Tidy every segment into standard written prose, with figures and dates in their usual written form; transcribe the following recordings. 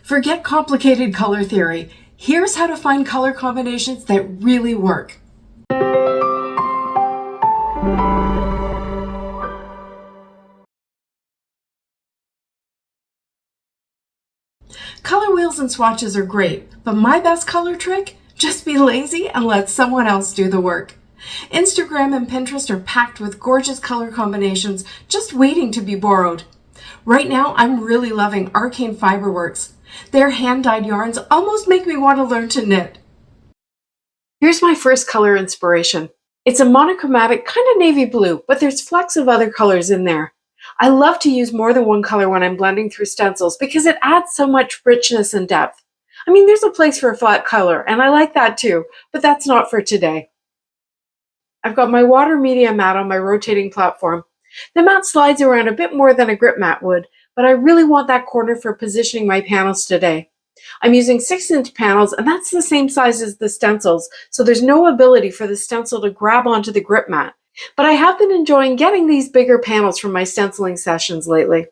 Forget complicated color theory. Here's how to find color combinations that really work. Color wheels and swatches are great, but my best color trick? Just be lazy and let someone else do the work. Instagram and Pinterest are packed with gorgeous color combinations just waiting to be borrowed. Right now, I'm really loving Arcane Fiberworks. Their hand-dyed yarns almost make me want to learn to knit. Here's my first color inspiration. It's a monochromatic kind of navy blue, but there's flecks of other colors in there. I love to use more than one color when I'm blending through stencils because it adds so much richness and depth. I mean, there's a place for a flat color, and I like that too, but that's not for today. I've got my water media mat on my rotating platform. The mat slides around a bit more than a grip mat would, but I really want that corner for positioning my panels today. I'm using 6-inch panels, and that's the same size as the stencils, so there's no ability for the stencil to grab onto the grip mat. But I have been enjoying getting these bigger panels from my stenciling sessions lately.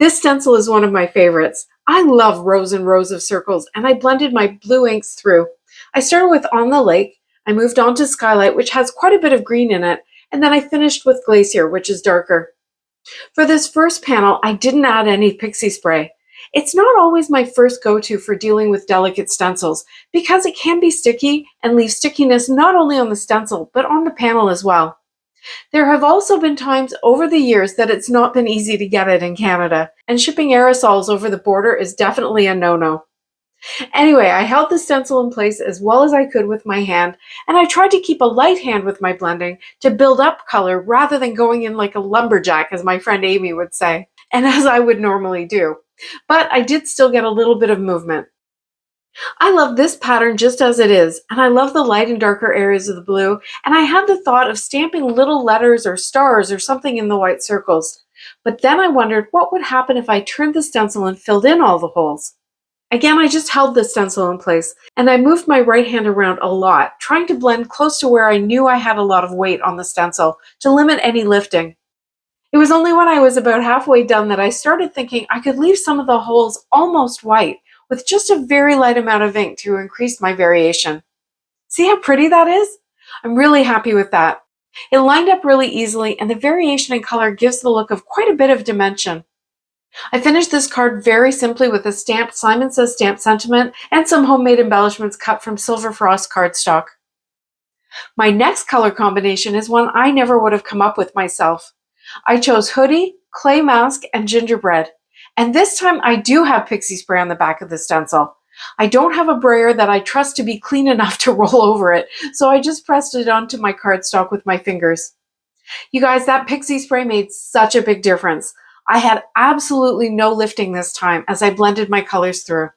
This stencil is one of my favorites. I love rows and rows of circles, and I blended my blue inks through. I started with On the Lake, I moved on to Skylight, which has quite a bit of green in it, and then I finished with Glacier, which is darker. For this first panel, I didn't add any pixie spray. It's not always my first go-to for dealing with delicate stencils because it can be sticky and leave stickiness not only on the stencil, but on the panel as well. There have also been times over the years that it's not been easy to get it in Canada, and shipping aerosols over the border is definitely a no-no. Anyway, I held the stencil in place as well as I could with my hand, and I tried to keep a light hand with my blending to build up color rather than going in like a lumberjack, as my friend Amy would say, and as I would normally do. But I did still get a little bit of movement. I love this pattern just as it is, and I love the light and darker areas of the blue, and I had the thought of stamping little letters or stars or something in the white circles. But then I wondered what would happen if I turned the stencil and filled in all the holes. Again, I just held the stencil in place, and I moved my right hand around a lot, trying to blend close to where I knew I had a lot of weight on the stencil to limit any lifting. It was only when I was about halfway done that I started thinking I could leave some of the holes almost white, with just a very light amount of ink to increase my variation. See how pretty that is? I'm really happy with that. It lined up really easily, and the variation in color gives the look of quite a bit of dimension. I finished this card very simply with a stamped Simon Says Stamp sentiment and some homemade embellishments cut from Silver Frost cardstock. My next color combination is one I never would have come up with myself. I chose Hoodie, Clay Mask, and Gingerbread. And this time I do have pixie spray on the back of the stencil. I don't have a brayer that I trust to be clean enough to roll over it, so I just pressed it onto my cardstock with my fingers. You guys, that pixie spray made such a big difference. I had absolutely no lifting this time as I blended my colors through.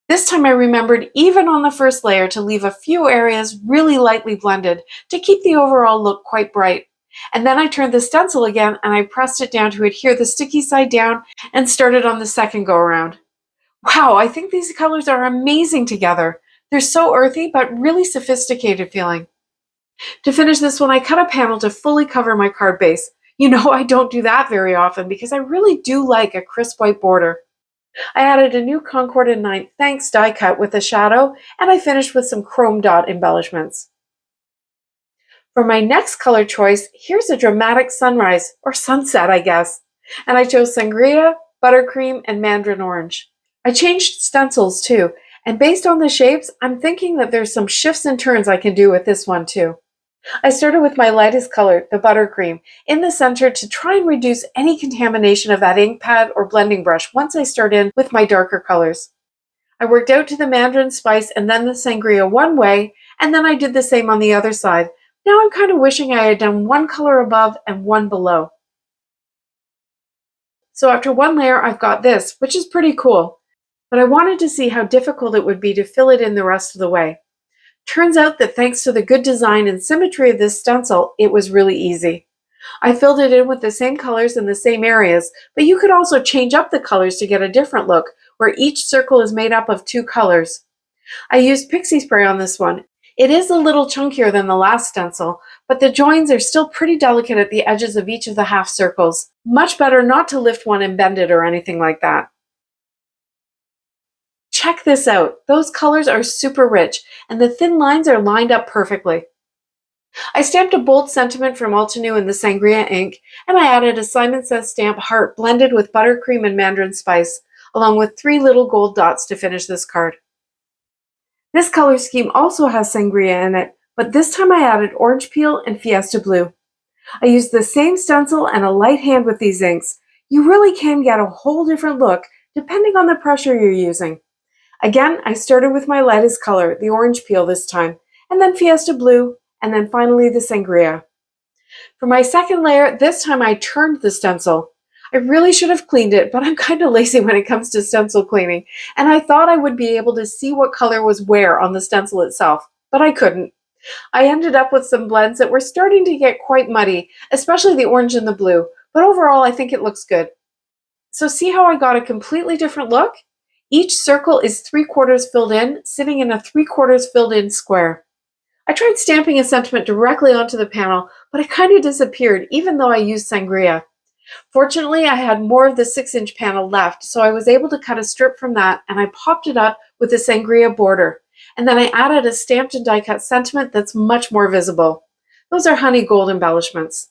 This time I remembered even on the first layer to leave a few areas really lightly blended to keep the overall look quite bright. And then I turned the stencil again and I pressed it down to adhere the sticky side down and started on the second go around. Wow, I think these colors are amazing together. They're so earthy but really sophisticated feeling. To finish this one, I cut a panel to fully cover my card base. You know, I don't do that very often because I really do like a crisp white border. I added a new Concord and 9th Thanks die cut with a shadow, and I finished with some chrome dot embellishments. For my next color choice, here's a dramatic sunrise, or sunset, I guess. And I chose Sangria, Buttercream, and Mandarin Orange. I changed stencils too, and based on the shapes, I'm thinking that there's some shifts and turns I can do with this one too. I started with my lightest color, the Buttercream, in the center to try and reduce any contamination of that ink pad or blending brush once I start in with my darker colors. I worked out to the Mandarin Spice and then the Sangria one way, and then I did the same on the other side. Now I'm kind of wishing I had done one color above and one below. So after one layer, I've got this, which is pretty cool, but I wanted to see how difficult it would be to fill it in the rest of the way. Turns out that thanks to the good design and symmetry of this stencil, it was really easy. I filled it in with the same colors in the same areas, but you could also change up the colors to get a different look, where each circle is made up of 2 colors. I used pixie spray on this one. It is a little chunkier than the last stencil, but the joins are still pretty delicate at the edges of each of the half circles. Much better not to lift one and bend it or anything like that. check this out. Those colors are super rich, and the thin lines are lined up perfectly. I stamped a bold sentiment from Altenew in the Sangria ink, and I added a Simon Says stamp heart blended with buttercream and mandarin spice, along with 3 little gold dots to finish this card. This color scheme also has Sangria in it, but this time I added orange peel and Fiesta Blue. I used the same stencil and a light hand with these inks. You really can get a whole different look depending on the pressure you're using. Again, I started with my lightest color, the orange peel this time, and then Fiesta Blue, and then finally the Sangria. For my second layer, this time I turned the stencil. I really should have cleaned it, but I'm kind of lazy when it comes to stencil cleaning, and I thought I would be able to see what color was where on the stencil itself, but I couldn't. I ended up with some blends that were starting to get quite muddy, especially the orange and the blue, but overall I think it looks good. So see how I got a completely different look? Each circle is 3/4 filled in, sitting in a 3/4 filled in square. I tried stamping a sentiment directly onto the panel, but it kind of disappeared even though I used Sangria. Fortunately, I had more of the 6-inch panel left, so I was able to cut a strip from that and I popped it up with the Sangria border. And then I added a stamped and die cut sentiment that's much more visible. Those are honey gold embellishments.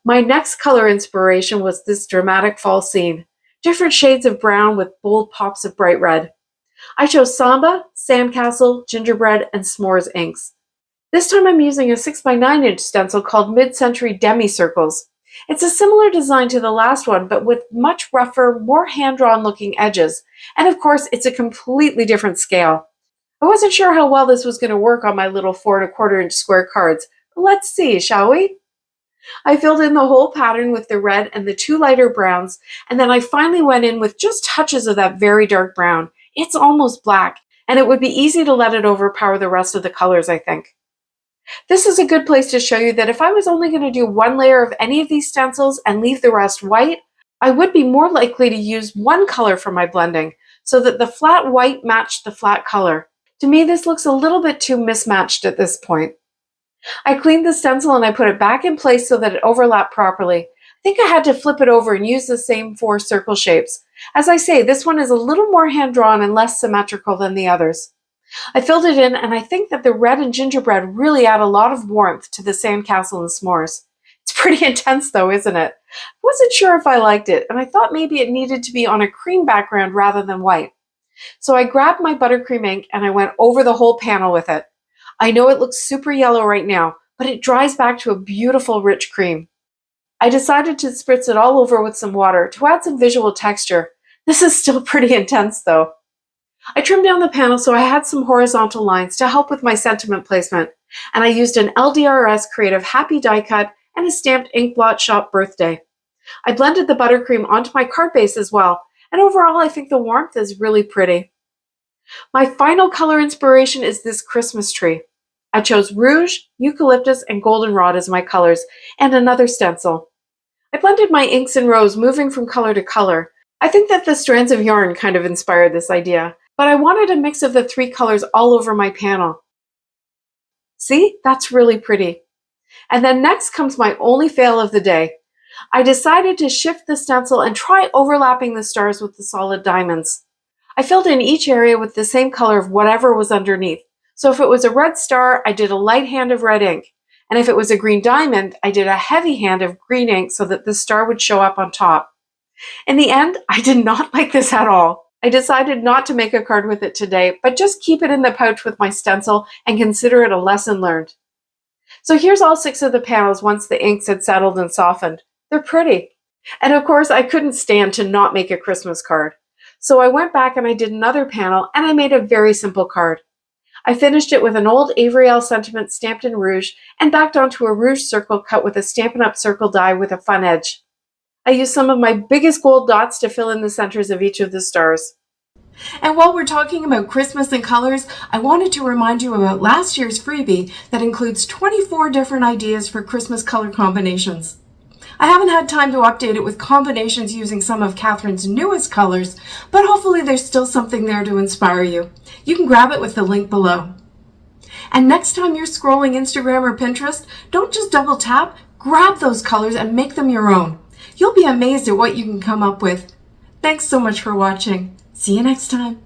My next color inspiration was this dramatic fall scene. Different shades of brown with bold pops of bright red. I chose Samba, Sandcastle, Gingerbread, and S'mores inks. This time I'm using a 6x9-inch stencil called Mid-Century Demicircles. It's a similar design to the last one, but with much rougher, more hand-drawn looking edges. And of course, it's a completely different scale. I wasn't sure how well this was going to work on my little 4¼ inch square cards, but let's see, shall we? I filled in the whole pattern with the red and the 2 lighter browns, and then I finally went in with just touches of that very dark brown. It's almost black, and it would be easy to let it overpower the rest of the colors, I think. This is a good place to show you that if I was only going to do 1 layer of any of these stencils and leave the rest white, I would be more likely to use 1 color for my blending, so that the flat white matched the flat color. To me, this looks a little bit too mismatched at this point. I cleaned the stencil and I put it back in place so that it overlapped properly. I think I had to flip it over and use the same 4 circle shapes. As I say, this one is a little more hand-drawn and less symmetrical than the others. I filled it in, and I think that the red and gingerbread really add a lot of warmth to the sandcastle and s'mores. It's pretty intense though, isn't it? I wasn't sure if I liked it, and I thought maybe it needed to be on a cream background rather than white. So I grabbed my buttercream ink and I went over the whole panel with it. I know it looks super yellow right now, but it dries back to a beautiful rich cream. I decided to spritz it all over with some water to add some visual texture. This is still pretty intense though. I trimmed down the panel so I had some horizontal lines to help with my sentiment placement, and I used an LDRS Creative Happy die cut and a stamped ink blot shop birthday. I blended the buttercream onto my card base as well, and overall I think the warmth is really pretty. My final color inspiration is this Christmas tree. I chose rouge, eucalyptus, and goldenrod as my colors, and another stencil. I blended my inks in rows, moving from color to color. I think that the strands of yarn kind of inspired this idea, but I wanted a mix of the 3 colors all over my panel. See, that's really pretty. And then next comes my only fail of the day. I decided to shift the stencil and try overlapping the stars with the solid diamonds. I filled in each area with the same color of whatever was underneath. So if it was a red star, I did a light hand of red ink. And if it was a green diamond, I did a heavy hand of green ink so that the star would show up on top. In the end, I did not like this at all. I decided not to make a card with it today, but just keep it in the pouch with my stencil and consider it a lesson learned. So here's all 6 of the panels once the inks had settled and softened. They're pretty. And of course, I couldn't stand to not make a Christmas card. So I went back and I did another panel and I made a very simple card. I finished it with an old Avriel sentiment stamped in rouge and backed onto a rouge circle cut with a Stampin' Up! Circle die with a fun edge. I used some of my biggest gold dots to fill in the centers of each of the stars. And while we're talking about Christmas and colors, I wanted to remind you about last year's freebie that includes 24 different ideas for Christmas color combinations. I haven't had time to update it with combinations using some of Catherine's newest colors, but hopefully there's still something there to inspire you. You can grab it with the link below. And next time you're scrolling Instagram or Pinterest, don't just double tap, grab those colors and make them your own. You'll be amazed at what you can come up with. Thanks so much for watching. See you next time.